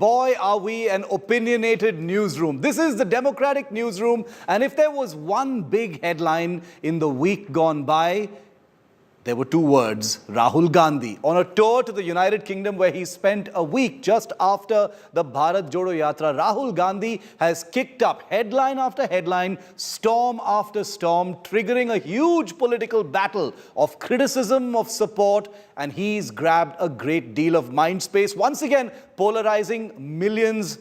boy, are we an opinionated newsroom. This is the Democratic Newsroom, and if there was one big headline in the week gone by, there were two words: Rahul Gandhi. On a tour to the United Kingdom where he spent a week just after the Bharat Jodo Yatra, Rahul Gandhi has kicked up headline after headline, storm after storm, triggering a huge political battle of criticism, of support, and he's grabbed a great deal of mind space, once again polarizing millions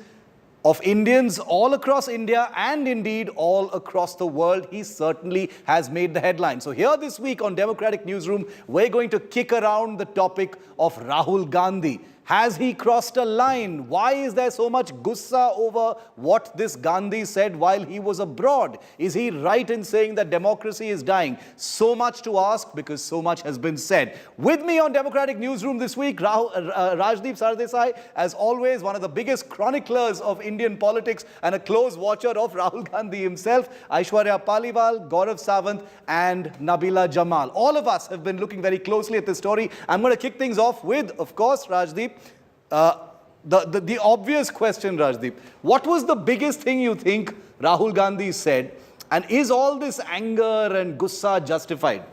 of Indians all across India and indeed all across the world. He certainly has made the headline. So here this week on Democratic Newsroom, we're going to kick around the topic of Rahul Gandhi. Has he crossed a line? Why is there so much gussa over what this Gandhi said while he was abroad? Is he right in saying that democracy is dying? So much to ask because so much has been said. With me on Democratic Newsroom this week, Rajdeep Sardesai, as always, one of the biggest chroniclers of Indian politics and a close watcher of Rahul Gandhi himself, Aishwarya Paliwal, Gaurav Sawant and Nabila Jamal. All of us have been looking very closely at this story. I'm going to kick things off with, of course, Rajdeep, the obvious question, Rajdeep. What was the biggest thing you think Rahul Gandhi said? And is all this anger and gussa justified?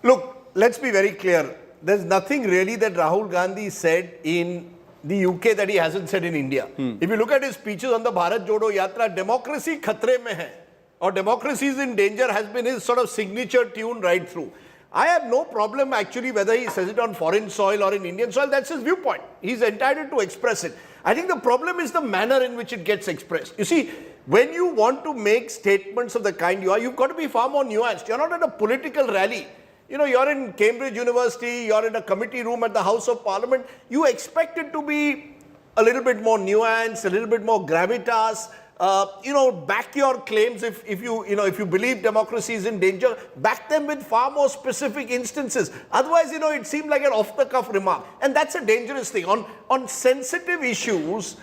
Look, let's be very clear. There's nothing really that Rahul Gandhi said in the UK that he hasn't said in India. If you look at his speeches on the Bharat Jodo Yatra, democracy khatre mein hai, or democracy is in danger has been his sort of signature tune right through. I have no problem actually whether he says it on foreign soil or in Indian soil. That's his viewpoint. He's entitled to express it. I think the problem is the manner in which it gets expressed. You see, when you want to make statements of the kind you are, you've got to be far more nuanced. You're not at a political rally. You know, you're in Cambridge University, you're in a committee room at the House of Parliament. You expect it to be a little bit more nuanced, a little bit more gravitas. Back your claims if you believe democracy is in danger, back them with far more specific instances. Otherwise, it seemed like an off-the-cuff remark. And that's a dangerous thing. On sensitive issues,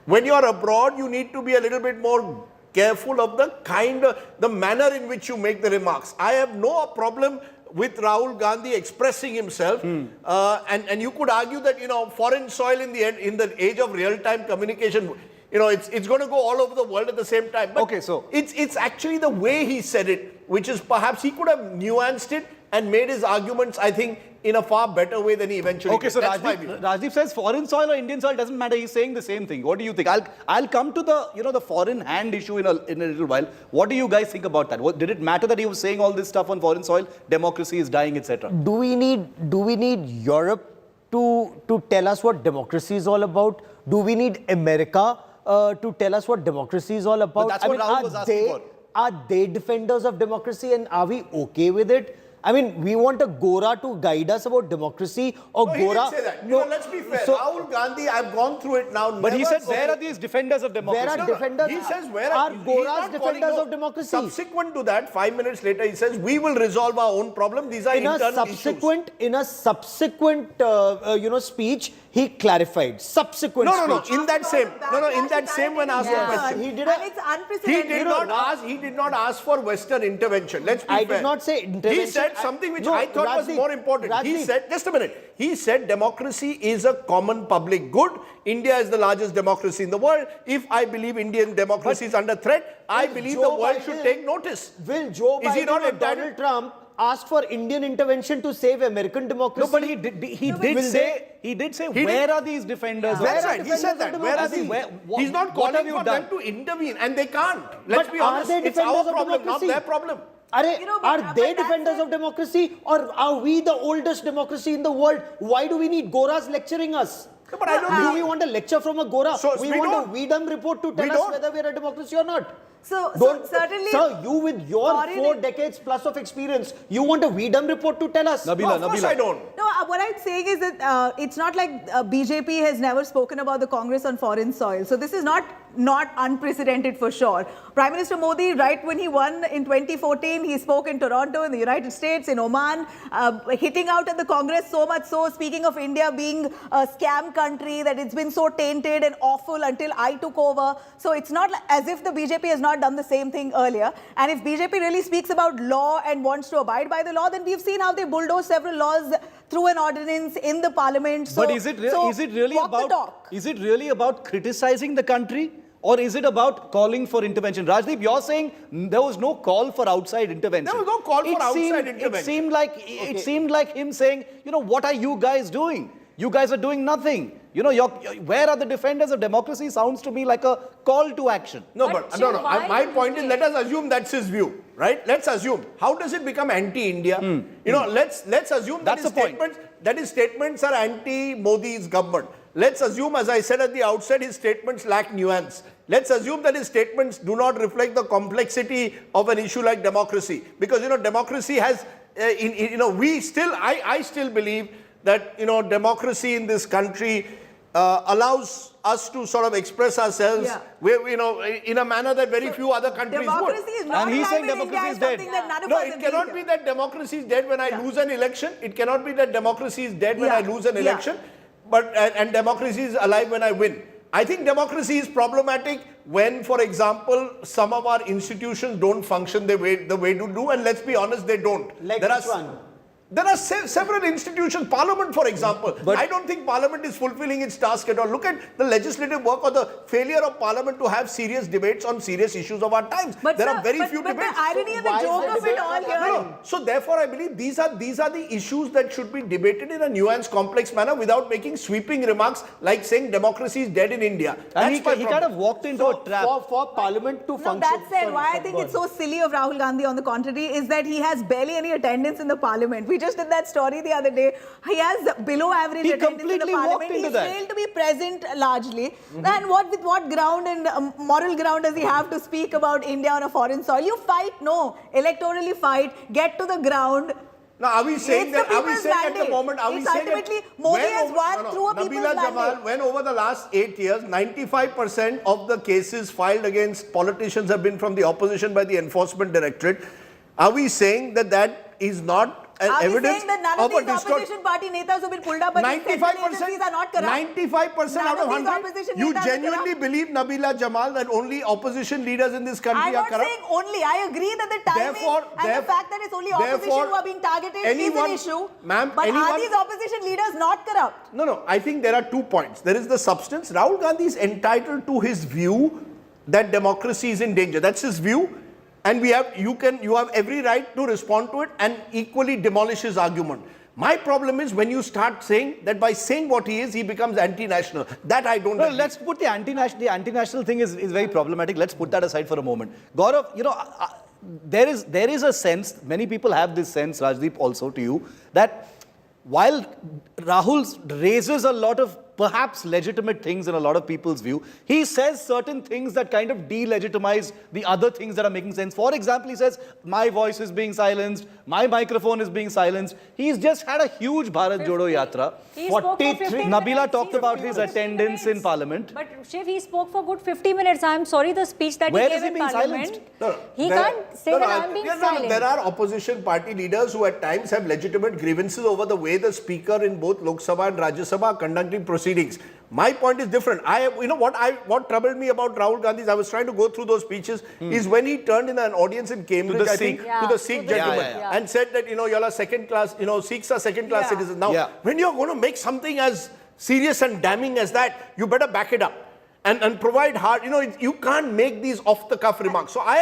when you're abroad, you need to be a little bit more careful of the manner in which you make the remarks. I have no problem with Rahul Gandhi expressing himself, and you could argue that foreign soil in the age of real-time communication, it's going to go all over the world at the same time. But okay, so it's actually the way he said it, which is perhaps he could have nuanced it and made his arguments, I think, in a far better way than he eventually did. So Rajdeep says foreign soil or Indian soil doesn't matter. He's saying the same thing. What do you think? I'll come to the foreign hand issue in a little while. What do you guys think about that? Did it matter that he was saying all this stuff on foreign soil? Democracy is dying, etc. Do we need Europe to tell us what democracy is all about? Do we need America to tell us what democracy is all about? But that's what Rahul was asking for. Are they defenders of democracy, and are we okay with it? I mean, we want a Gora to guide us about democracy, or no, Gora... He didn't say that. No, let's be fair. Rahul Gandhi, I've gone through it now. But he said, where are these defenders of democracy? Where are defenders? He says, are Goras defenders of democracy? Subsequent to that, 5 minutes later, he says, we will resolve our own problem. These are internal issues. In a subsequent, speech, he clarified. Subsequent speech. In that same when asked the question. It's unprecedented. He did not ask for Western intervention. Let's be fair. I did not say intervention. He said something which I thought was more important. He said, just a minute. He said democracy is a common public good. India is the largest democracy in the world. If I believe Indian democracy is under threat, I believe the world should take notice. Will Joe Biden or Donald Trump ask for Indian intervention to save American democracy? No, but he did say, where are these defenders? Yeah. That's right. He said that. Where are these? He's not calling for them to intervene, and they can't. Let's be honest. It's our problem, not their problem. Are they defenders of democracy, or are we the oldest democracy in the world? Why do we need Goras lecturing us? No, but I don't do we want a lecture from a Gora? We want a Vedam report to tell us whether we are a democracy or not. So certainly... Sir, you with your 4 decades plus of experience, you want a Vedam report to tell us? Nabila, of course I don't. No, what I'm saying is that it's not like BJP has never spoken about the Congress on foreign soil. So this is not unprecedented for sure. Prime Minister Modi, right when he won in 2014, he spoke in Toronto, in the United States, in Oman, hitting out at the Congress so much so, speaking of India being a scam country. country, that it's been so tainted and awful until I took over. So it's not as if the BJP has not done the same thing earlier. And if BJP really speaks about law and wants to abide by the law, then we've seen how they bulldoze several laws through an ordinance in the parliament. So, but is it really about criticizing the country? Or is it about calling for intervention? Rajdeep, you're saying there was no call for outside intervention. There was no call for outside intervention. It seemed like him saying, what are you guys doing? You guys are doing nothing. Where are the defenders of democracy? Sounds to me like a call to action. No. My point is, let us assume that's his view, right? Let's assume. How does it become anti-India? Let's assume that his statements are anti-Modi's government. Let's assume, as I said at the outset, his statements lack nuance. Let's assume that his statements do not reflect the complexity of an issue like democracy. Because, democracy has, I still believe that, democracy in this country allows us to sort of express ourselves, in a manner that very few other countries democracy would. Is not and he's saying democracy is dead. No, it cannot be that democracy is dead when I lose an election. It cannot be that democracy is dead when I lose an election. And democracy is alive when I win. I think democracy is problematic when, for example, some of our institutions don't function the way to do, and let's be honest, they don't. There are several institutions, Parliament, for example. But I don't think Parliament is fulfilling its task at all. Look at the legislative work or the failure of Parliament to have serious debates on serious issues of our times. There are very few debates. But the irony and the joke of it all here. No. So therefore, I believe these are the issues that should be debated in a nuanced, complex manner without making sweeping remarks like saying democracy is dead in India. And he kind of walked into a trap. For Parliament to function. That said, why I think it's so silly of Rahul Gandhi, on the contrary, is that he has barely any attendance in the Parliament. We just did that story the other day. He has below average attendance in the Parliament. He's failed to be present largely. And with what ground and moral ground does he have to speak about India on a foreign soil? You fight, electorally fight, get to the ground. Now, are we saying that at the moment, ultimately Modi has won through a people's mandate? Jamal, when over the last 8 years, 95% of the cases filed against politicians have been from the opposition by the Enforcement Directorate, are we saying that is not an evidence saying that none of these opposition party netas who have been pulled up by 95% are not corrupt? 95% out of 100? You genuinely believe, Nabila Jamal, that only opposition leaders in this country are corrupt? I'm not saying only. I agree that the timing and the fact that it's only opposition who are being targeted is an issue. But are these opposition leaders not corrupt? No. I think there are 2 points. There is the substance. Rahul Gandhi is entitled to his view that democracy is in danger. That's his view. And you have every right to respond to it and equally demolish his argument. My problem is when you start saying that by saying what he is, he becomes anti-national. That I don't agree. Let's put the anti-national thing is very problematic. Let's put that aside for a moment. Gaurav, there is a sense, many people have this sense, Rajdeep, also to you, that while Rahul raises a lot of perhaps legitimate things in a lot of people's view, he says certain things that kind of delegitimize the other things that are making sense. For example, he says, my voice is being silenced, my microphone is being silenced. He's just had a huge Bharat Jodo Yatra. Nabila talked about his attendance in Parliament. But Shiv, he spoke for good 50 minutes. I'm sorry, the speech that he gave in Parliament. He can't say that I'm being silenced. There are opposition party leaders who at times have legitimate grievances over the way the speaker in both Lok Sabha and Rajya Sabha are conducting proceedings. My point is different. What troubled me about Rahul Gandhi is I was trying to go through those speeches is when he turned in an audience in Cambridge, I think, to the Sikh gentleman and said that, y'all are second class, Sikhs are second class citizens. Now, when you're going to make something as serious and damning as that, you better back it up. And provide hard, you can't make these off the cuff remarks. So I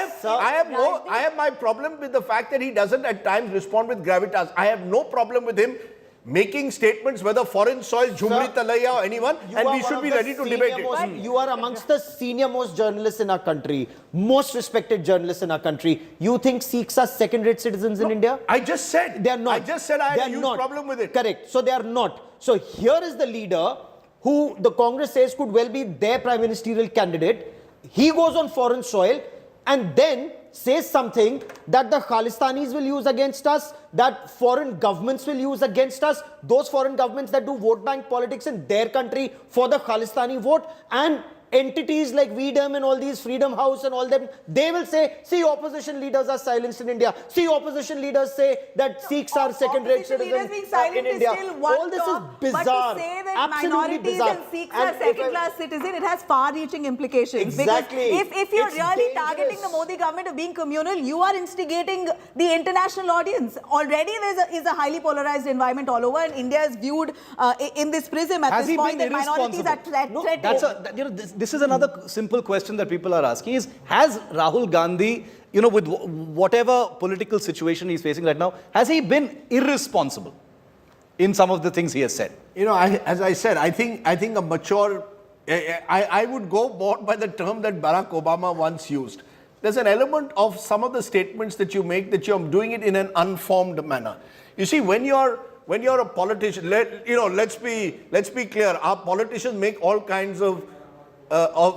have my problem with the fact that he doesn't at times respond with gravitas. I have no problem with him making statements, whether foreign soil, Jhumri Talaiya or anyone, and we should be ready to debate it. You are amongst the senior most journalists in our country, most respected journalists in our country. You think Sikhs are second-rate citizens in India? I just said. They are not. I just said I have a huge problem with it. Correct. So they are not. So here is the leader who the Congress says could well be their prime ministerial candidate. He goes on foreign soil and then says something that the Khalistanis will use against us, that foreign governments will use against us, those foreign governments that do vote bank politics in their country for the Khalistani vote, and entities like VDM and all these Freedom House and all them, they will say, see, opposition leaders are silenced in India. See, opposition leaders say that Sikhs are second-rate citizens in India. All this is bizarre. But to say that Absolutely minorities bizarre. and Sikhs are second-class citizens, it has far-reaching implications. Exactly. Because if you're It's really targeting the dangerous. Modi government of being communal, you are instigating the international audience. Already there is a highly polarized environment all over, and India is viewed in this prism at Has this he point been that minorities are irresponsible? threatened. This is another simple question that people are asking is, has Rahul Gandhi, with whatever political situation he's facing right now, has he been irresponsible in some of the things he has said? As I said, I think a mature, I would go more by the term that Barack Obama once used. There's an element of some of the statements that you make that you're doing it in an unformed manner. You see, when you're a politician, let's be clear. Our politicians make all kinds of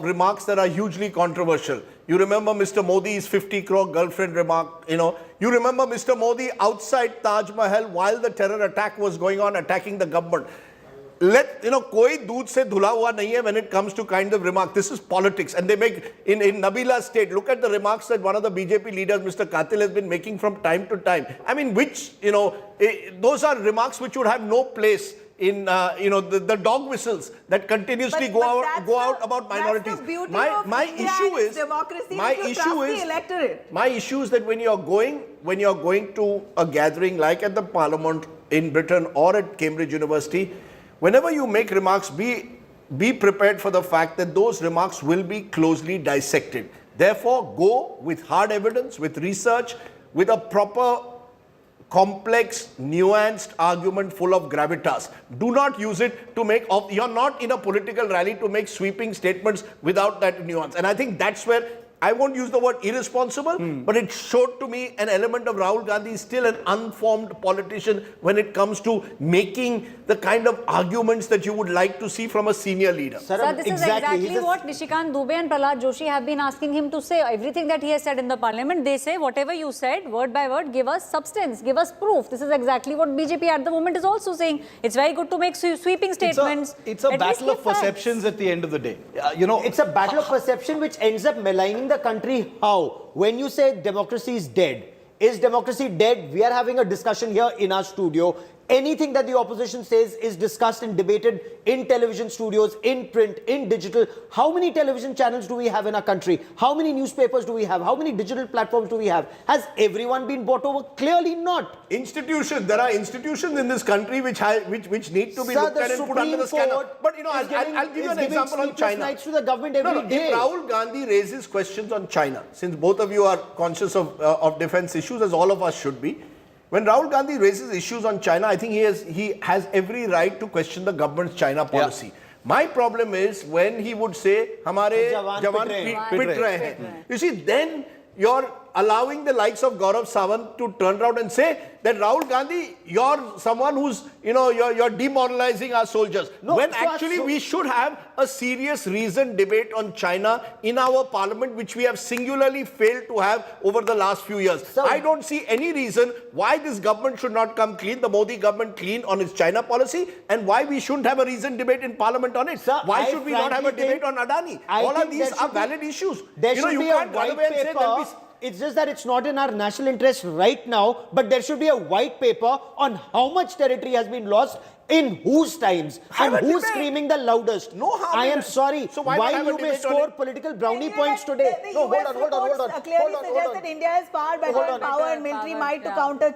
remarks that are hugely controversial. You remember Mr. Modi's 50 crore girlfriend remark, You remember Mr. Modi outside Taj Mahal while the terror attack was going on, attacking the government. Koi doodh se dhula hua nahi hai when it comes to kind of remark. This is politics. And they make, in Nabila's state, look at the remarks that one of the BJP leaders, Mr. Katil, has been making from time to time. I mean, those are remarks which would have no place in the dog whistles that continuously go out about minorities. That's the beauty My of India issue and its is democracy, my to issue trust is the electorate. my issue is that when you're going to a gathering like at the Parliament in Britain or at Cambridge University, whenever you make remarks, be prepared for the fact that those remarks will be closely dissected. Therefore, go with hard evidence, with research, with a proper, complex, nuanced argument full of gravitas. Do not use it to make, you're not in a political rally to make sweeping statements without that nuance. And I think that's where, I won't use the word irresponsible, but it showed to me an element of Rahul Gandhi is still an unformed politician when it comes to making the kind of arguments that you would like to see from a senior leader. Sir, this is exactly what Nishikant Dubey and Prahlad Joshi have been asking him to say. Everything that he has said in the parliament, they say, whatever you said, word by word, give us substance, give us proof. This is exactly what BJP at the moment is also saying. It's very good to make sweeping statements. It's a battle of perceptions at the end of the day. It's a battle of perception which ends up maligning the country. How? When you say democracy is dead, is democracy dead? We are having a discussion here in our studio. Anything that the opposition says is discussed and debated in television studios, in print, in digital. How many television channels do we have in our country? How many newspapers do we have? How many digital platforms do we have? Has everyone been bought over? Clearly not. Institutions. There are institutions in this country which need to be looked at and put under the scanner. But I'll give you an example on China. Nights to the government every day. If Rahul Gandhi raises questions on China, since both of you are conscious of defense issues, as all of us should be, when Rahul Gandhi raises issues on China, I think he has every right to question the government's China policy. My problem is when he would say, "Hamare jawan pit rahe hain." You see, then you're allowing the likes of Gaurav Sawant to turn around and say that Rahul Gandhi, you're someone who's, you're demoralizing our soldiers. No, when actually we should have a serious reasoned debate on China in our parliament, which we have singularly failed to have over the last few years. So, I don't see any reason why this government should not come clean, the Modi government clean on its China policy, and why we shouldn't have a reasoned debate in parliament on it. Sir, why should we not have a debate on Adani? All of these are valid issues. There should be a white paper. It's just that it's not in our national interest right now, but there should be a white paper on how much territory has been lost, in whose times, and who's screaming the loudest. No harm. I am sorry. So while you may score political brownie points today. No, hold on. Clearly suggest that India has far better power and military might to counter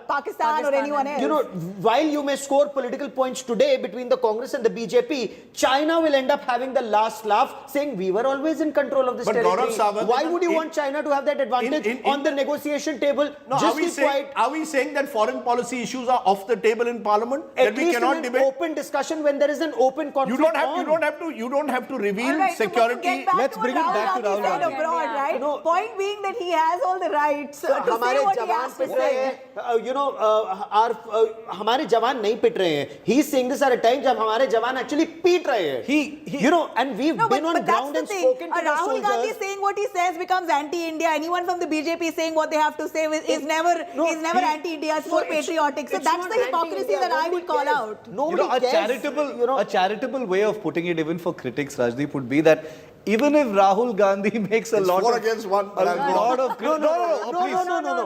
Pakistan or anyone else. While you may score political points today between the Congress and the BJP, China will end up having the last laugh, saying we were always in control of this territory. Why would you want China to have that advantage on the negotiation table? No, are we saying that foreign policy issues are off the table in Parliament? We cannot debate open discussion when there is an open conflict. You don't have to reveal security. Let's bring it back to Rahul Gandhi. Abroad, right? No. Point being that he has all the rights to say what he has to say. हमारे जवान नहीं पिट रहे हैं. He's saying this at a time जब हमारे जवान actually पीट रहे हैं. And we've been on ground and spoken to the Rahul soldiers. Gandhi saying what he says becomes anti-India. Anyone from the BJP saying what they have to say is never anti-India. It's more patriotic. So that's the hypocrisy that I would call out. out. Nobody cares. A charitable way of putting it, even for critics, Rajdeep, would be that even if Rahul Gandhi makes a lot 4 of against 1, a lot of please.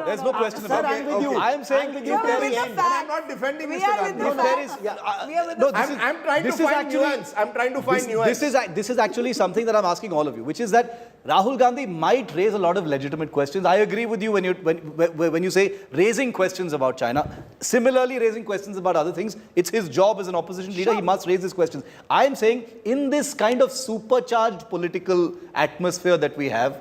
There's no question Sir, about I'm with you. I am saying I'm with if you there very is- end. And I'm not defending We Mr. are with Gandhi. the if there is, facts. We are with no, the this facts. is- I'm trying to this is find actually- nuance. I'm trying to find nuance. This is actually something that I'm asking all of you, which is that Rahul Gandhi might raise a lot of legitimate questions. I agree with you when you say raising questions about China. Similarly, raising questions about other things. It's his job as an opposition leader. He must raise these questions. I am saying in this kind of supercharged political atmosphere that we have,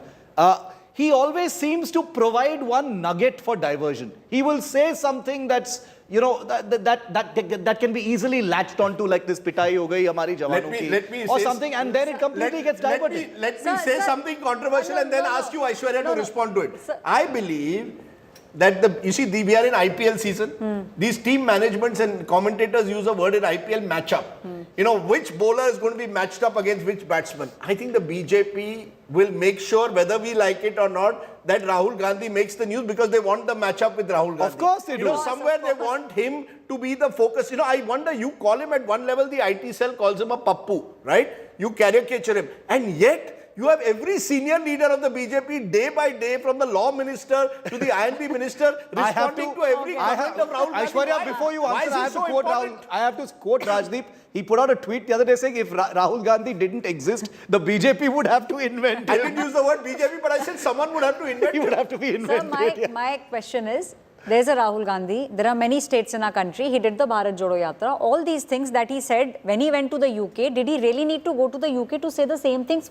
he always seems to provide one nugget for diversion. He will say something that's, you know, that can be easily latched onto, like this pitai ho gayi hamari jawano ki, or something, and then it completely gets diverted. Let me Sir, say sir. something controversial No, and then no, no. ask you, Aishwarya, No, to no. respond to it. Sir. I believe that you see, we are in IPL season. These team managements and commentators use a word in IPL matchup. You know, which bowler is going to be matched up against which batsman. I think the BJP will make sure, whether we like it or not, that Rahul Gandhi makes the news because they want the matchup with Rahul Gandhi. Of course they do. You know, somewhere they want him to be the focus. You know, I wonder, you call him at one level, the IT cell calls him a pappu, right? You caricature him. And yet, you have every senior leader of the BJP day by day, from the law minister to the INB minister, responding to every comment of Rahul Gandhi. Aishwarya, Why? before you Why answer, is I he have to so quote important? Rahul. I have to quote Rajdeep. He put out a tweet the other day saying if Rahul Gandhi didn't exist, the BJP would have to invent I him. didn't use the word BJP, but I said someone would have to invent He would him. have to be Sir, invented. my question is, there's a Rahul Gandhi. There are many states in our country. He did the Bharat Jodo Yatra. All these things that he said when he went to the UK, did he really need to go to the UK to say the same things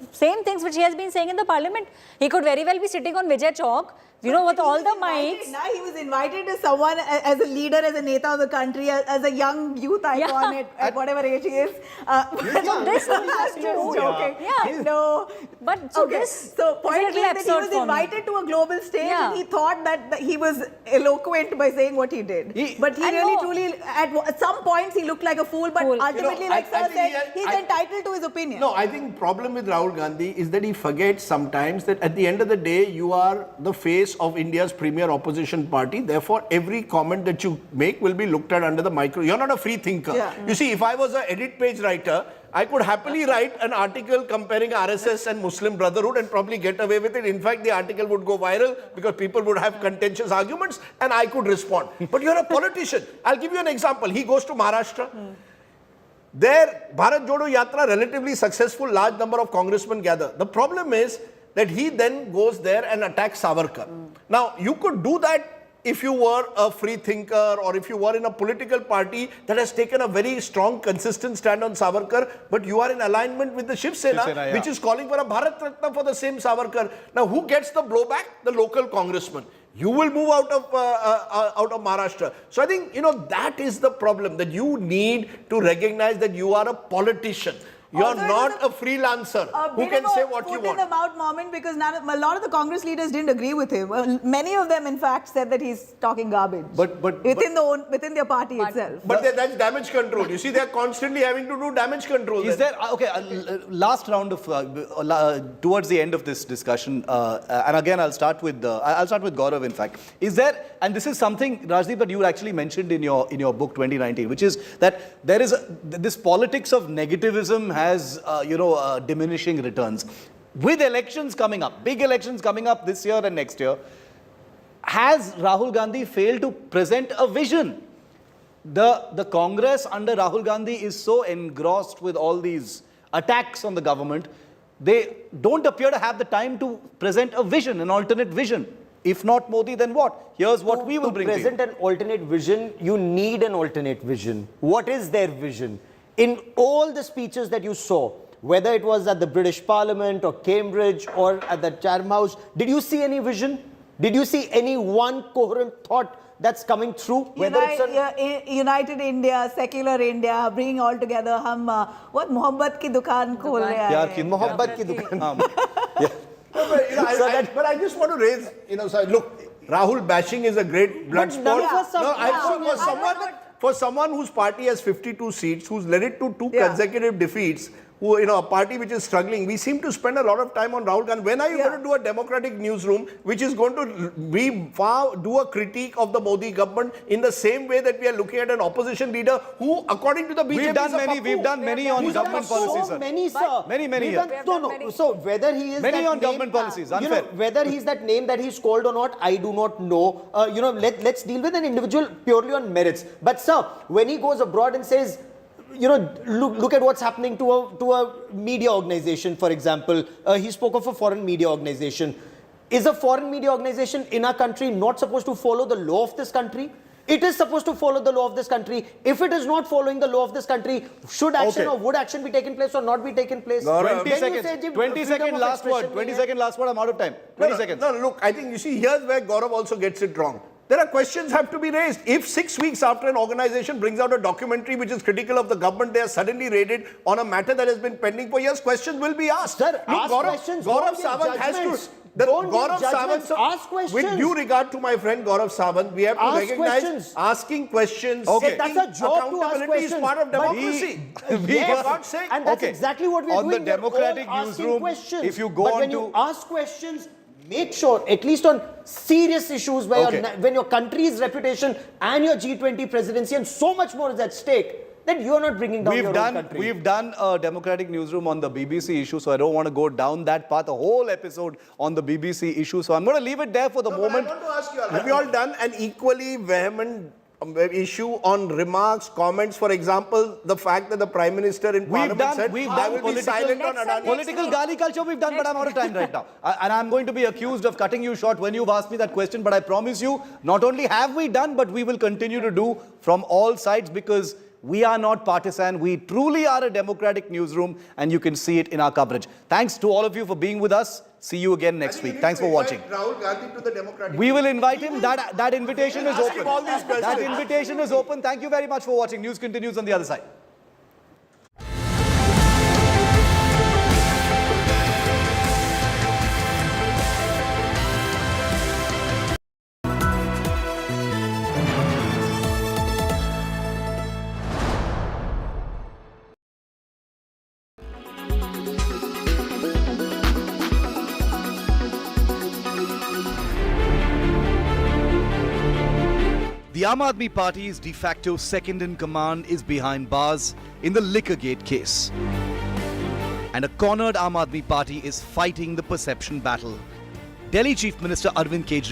which he has been saying in the parliament? He could very well be sitting on Vijay Chowk, you know, with all the mics. Now he was invited to someone as a leader, as a neta of the country, as a young youth icon at whatever age he is. This I'm is just true. joking. Yeah. No. But so Okay, this so is a point little being that he absurd was for me. invited to a global stage Yeah. and he thought that he was eloquent by saying what he did. But he I really know. truly, at some points he looked like a fool, but Fool. ultimately, You know, like I Sir think said, he's I- entitled to his opinion. No, I think problem with Rahul Gandhi is that he forgets sometimes that at the end of the day, you are the face of India's premier opposition party. Therefore, every comment that you make will be looked at under the microscope. You're not a free thinker. Yeah. You see, if I was an edit page writer, I could happily write an article comparing RSS and Muslim Brotherhood and probably get away with it. In fact, the article would go viral because people would have contentious arguments and I could respond. But you're a politician. I'll give you an example. He goes to Maharashtra. There, Bharat Jodo Yatra, relatively successful, large number of congressmen gather. The problem is that he then goes there and attacks Savarkar. Now, you could do that if you were a free thinker or if you were in a political party that has taken a very strong, consistent stand on Savarkar, but you are in alignment with the Shiv Sena, Shiv Sena, yeah. which is calling for a Bharat Ratna for the same Savarkar. Now, who gets the blowback? The local congressman. You will move out of Maharashtra. So I think, you know, that is the problem, that you need to recognize that you are a politician. You're Also, it not was a freelancer who bit can of a say what you foot in the want. mouth moment because a lot of the Congress leaders didn't agree with him. Many of them, in fact, said that he's talking garbage. But within their party itself. But that's damage control. You see, they're constantly having to do damage control. Is there, okay, last round of, towards the end of this discussion, and again, I'll start with Gaurav, in fact. Is there, and this is something, Rajdeep, that you actually mentioned in your book 2019, which is that there is, this politics of negativism has, diminishing returns. With elections coming up, big elections coming up this year and next year, has Rahul Gandhi failed to present a vision? The Congress under Rahul Gandhi is so engrossed with all these attacks on the government, they don't appear to have the time to present a vision, an alternate vision. If not Modi, then what? Here's what we will bring to you. To present an alternate vision, you need an alternate vision. What is their vision? In all the speeches that you saw, whether it was at the British Parliament or Cambridge or at the Chatham House, did you see any vision? Did you see any one coherent thought that's coming through? United India, secular India, bringing all together. Hum, what mohabbat ki dukaan khol rahe hain. Mohabbat ki dukaan. But I just want to raise, look, Rahul bashing is a great blood sport. For someone whose party has 52 seats, who's led it to two consecutive defeats, who, a party which is struggling, we seem to spend a lot of time on Rahul Gandhi. When are you going to do a democratic newsroom which is going to do a critique of the Modi government in the same way that we are looking at an opposition leader who, according to the BJP, We've done many on government policies, sir. Many, sir. Many We've here. done- No. So whether he is Many that on name, government policies, unfair. whether he's that name that he's called or not, I do not know. Let's deal with an individual purely on merits. But sir, when he goes abroad and says, look at what's happening to a media organization, for example. He spoke of a foreign media organization. Is a foreign media organization in our country not supposed to follow the law of this country? It is supposed to follow the law of this country. If it is not following the law of this country, should action or would action be taken place or not be taken place? 20 seconds. 20 second last word. 20 second last word. I'm out of time. 20 seconds. No, look, I think, here's where Gaurav also gets it wrong. There are questions have to be raised. If 6 weeks after an organization brings out a documentary which is critical of the government, they are suddenly raided on a matter that has been pending for years, questions will be asked. Sir, ask questions, Gaurav don't give Sawant has judgments. to... Don't give Gaurav judgments, Sawant, ask questions. with due regard to my friend Gaurav Sawant, we have to Ask recognize questions. asking questions, Okay. That's a job to ask accountability questions. is part of But democracy. Yes, For God's sake. and that's Okay. exactly what we're On the doing. We're all democratic asking newsroom, questions. if you go but on when to- you ask questions, make sure, at least on serious issues where Okay. when your country's reputation and your G20 presidency and so much more is at stake, then you're not bringing down your own country. We've done a democratic newsroom on the BBC issue, so I don't want to go down that path, a whole episode on the BBC issue. So I'm going to leave it there for the moment. I want to ask you, have you all done an equally vehement issue on remarks, comments? For example, the fact that the Prime Minister in Parliament said, I will be silent on Adani. Political gali culture we've done, but I'm out of time right now. And I'm going to be accused of cutting you short when you've asked me that question. But I promise you, not only have we done, but we will continue to do from all sides, because we are not partisan. We truly are a democratic newsroom, and you can see it in our coverage. Thanks to all of you for being with us. See you again next week. Thanks for watching. Rahul Gandhi to the Democratic. We will invite him. That invitation is Ask open. him all these questions. That invitation is open. Thank you very much for watching. News continues on the other side. The Aam Aadmi Party's de facto second in command is behind bars in the Liquorgate case. And a cornered Aam Aadmi Party is fighting the perception battle. Delhi Chief Minister Arvind Kejriwal